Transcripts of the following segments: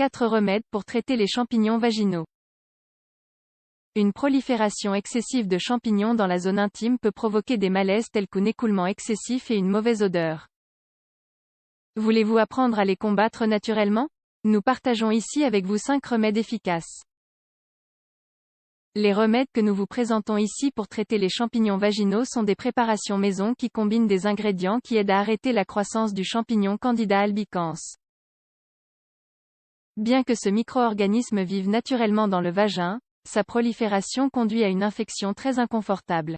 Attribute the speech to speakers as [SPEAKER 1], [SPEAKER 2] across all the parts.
[SPEAKER 1] 4 remèdes pour traiter les champignons vaginaux. Une prolifération excessive de champignons dans la zone intime peut provoquer des malaises tels qu'un écoulement excessif et une mauvaise odeur. Voulez-vous apprendre à les combattre naturellement? Nous partageons ici avec vous 5 remèdes efficaces. Les remèdes que nous vous présentons ici pour traiter les champignons vaginaux sont des préparations maison qui combinent des ingrédients qui aident à arrêter la croissance du champignon Candida albicans. Bien que ce micro-organisme vive naturellement dans le vagin, sa prolifération conduit à une infection très inconfortable.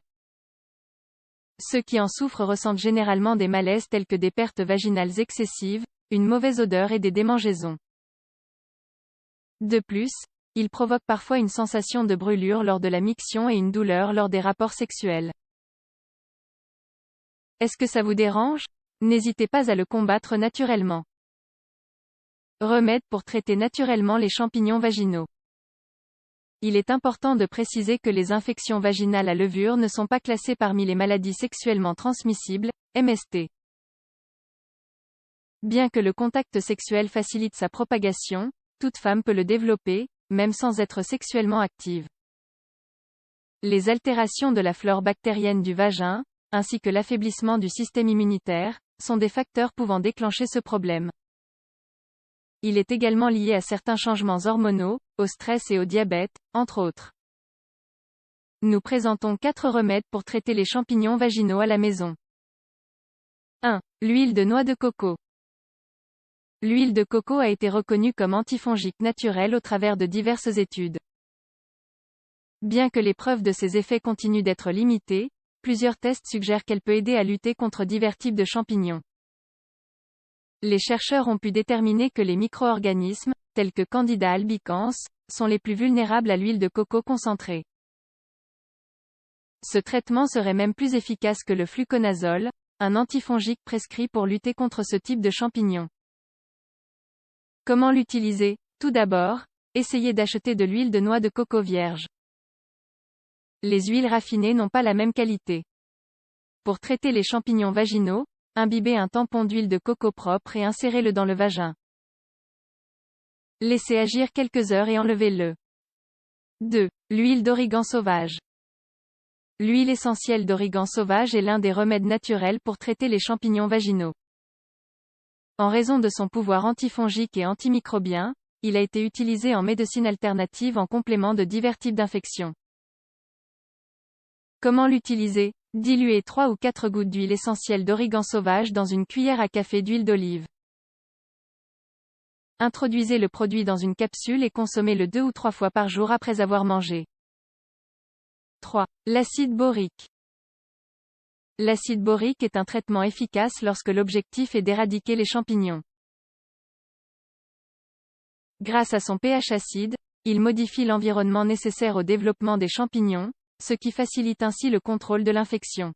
[SPEAKER 1] Ceux qui en souffrent ressentent généralement des malaises tels que des pertes vaginales excessives, une mauvaise odeur et des démangeaisons. De plus, il provoque parfois une sensation de brûlure lors de la miction et une douleur lors des rapports sexuels. Est-ce que ça vous dérange? N'hésitez pas à le combattre naturellement. Remèdes pour traiter naturellement les champignons vaginaux. Il est important de préciser que les infections vaginales à levure ne sont pas classées parmi les maladies sexuellement transmissibles, MST. Bien que le contact sexuel facilite sa propagation, toute femme peut le développer, même sans être sexuellement active. Les altérations de la flore bactérienne du vagin, ainsi que l'affaiblissement du système immunitaire, sont des facteurs pouvant déclencher ce problème. Il est également lié à certains changements hormonaux, au stress et au diabète, entre autres. Nous présentons 4 remèdes pour traiter les champignons vaginaux à la maison. 1. L'huile de noix de coco. L'huile de coco a été reconnue comme antifongique naturelle au travers de diverses études. Bien que les preuves de ses effets continuent d'être limitées, plusieurs tests suggèrent qu'elle peut aider à lutter contre divers types de champignons. Les chercheurs ont pu déterminer que les micro-organismes, tels que Candida albicans, sont les plus vulnérables à l'huile de coco concentrée. Ce traitement serait même plus efficace que le fluconazole, un antifongique prescrit pour lutter contre ce type de champignons. Comment l'utiliser? Tout d'abord, essayez d'acheter de l'huile de noix de coco vierge. Les huiles raffinées n'ont pas la même qualité. Pour traiter les champignons vaginaux, imbibez un tampon d'huile de coco propre et insérez-le dans le vagin. Laissez agir quelques heures et enlevez-le. 2. L'huile d'origan sauvage. L'huile essentielle d'origan sauvage est l'un des remèdes naturels pour traiter les champignons vaginaux. En raison de son pouvoir antifongique et antimicrobien, il a été utilisé en médecine alternative en complément de divers types d'infections. Comment l'utiliser? Diluez 3 ou 4 gouttes d'huile essentielle d'origan sauvage dans une cuillère à café d'huile d'olive. Introduisez le produit dans une capsule et consommez-le 2 ou 3 fois par jour après avoir mangé. 3. L'acide borique. L'acide borique est un traitement efficace lorsque l'objectif est d'éradiquer les champignons. Grâce à son pH acide, il modifie l'environnement nécessaire au développement des champignons, ce qui facilite ainsi le contrôle de l'infection.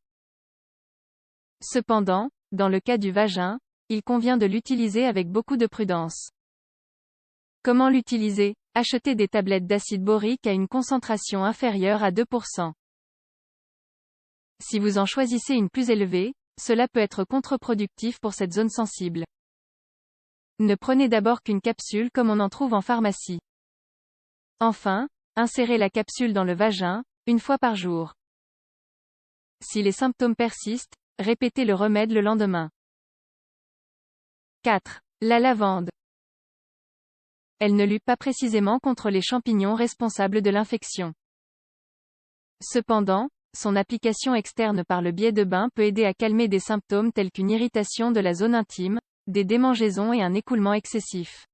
[SPEAKER 1] Cependant, dans le cas du vagin, il convient de l'utiliser avec beaucoup de prudence. Comment l'utiliser? Achetez des tablettes d'acide borique à une concentration inférieure à 2%. Si vous en choisissez une plus élevée, cela peut être contre-productif pour cette zone sensible. Ne prenez d'abord qu'une capsule comme on en trouve en pharmacie. Enfin, insérez la capsule dans le vagin, une fois par jour. Si les symptômes persistent, répétez le remède le lendemain. 4. La lavande. Elle ne lutte pas précisément contre les champignons responsables de l'infection. Cependant, son application externe par le biais de bains peut aider à calmer des symptômes tels qu'une irritation de la zone intime, des démangeaisons et un écoulement excessif.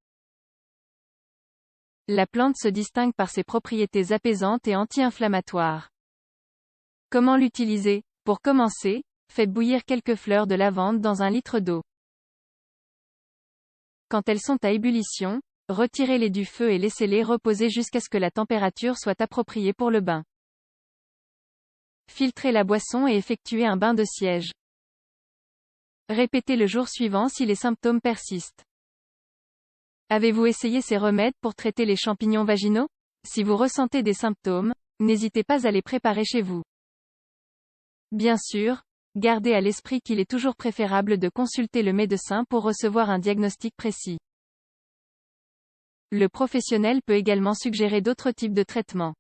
[SPEAKER 1] La plante se distingue par ses propriétés apaisantes et anti-inflammatoires. Comment l'utiliser? Pour commencer, faites bouillir quelques fleurs de lavande dans 1 litre d'eau. Quand elles sont à ébullition, retirez-les du feu et laissez-les reposer jusqu'à ce que la température soit appropriée pour le bain. Filtrez la boisson et effectuez un bain de siège. Répétez le jour suivant si les symptômes persistent. Avez-vous essayé ces remèdes pour traiter les champignons vaginaux? Si vous ressentez des symptômes, n'hésitez pas à les préparer chez vous. Bien sûr, gardez à l'esprit qu'il est toujours préférable de consulter le médecin pour recevoir un diagnostic précis. Le professionnel peut également suggérer d'autres types de traitements.